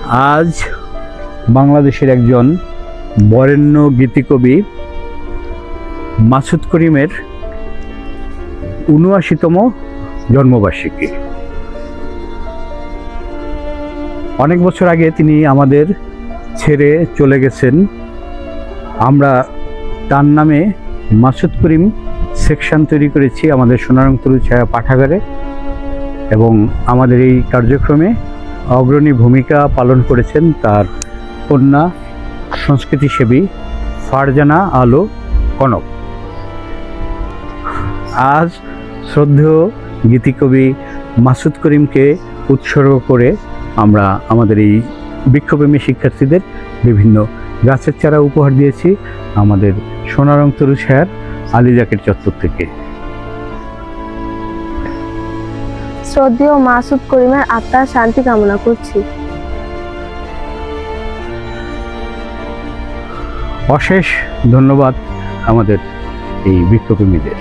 আজ বাংলাদেশের একজন বরেণ্য গীতিকবি মাসুদ করিমের ৭৯তম জন্মবার্ষিকী। অনেক বছর আগে তিনি আমাদের ছেড়ে চলে গেছেন। আমরা তার নামে মাসুদ করিম সেকশন তৈরি করেছি আমাদের সোনারং তরু ছায়া পাঠাগারে, এবং আমাদের এই কার্যক্রমে অগ্রণী ভূমিকা পালন করেছেন তার কন্যা সংস্কৃতিসেবী ফারজানা আলো কনক। আজ শ্রদ্ধেয় গীতিকবি মাসুদ করিমকে উৎসর্গ করে আমরা আমাদের এই বৃক্ষপ্রেমী শিক্ষার্থীদের বিভিন্ন গাছের চারা উপহার দিয়েছি আমাদের সোনারং তরু ছায়ার আলীজাকের চত্বর থেকে। শ্রদ্ধেয় মাসুদ করিমের আত্মার শান্তি কামনা করছি। অশেষ ধন্যবাদ আমাদের এই বৃক্ষপ্রেমীদের।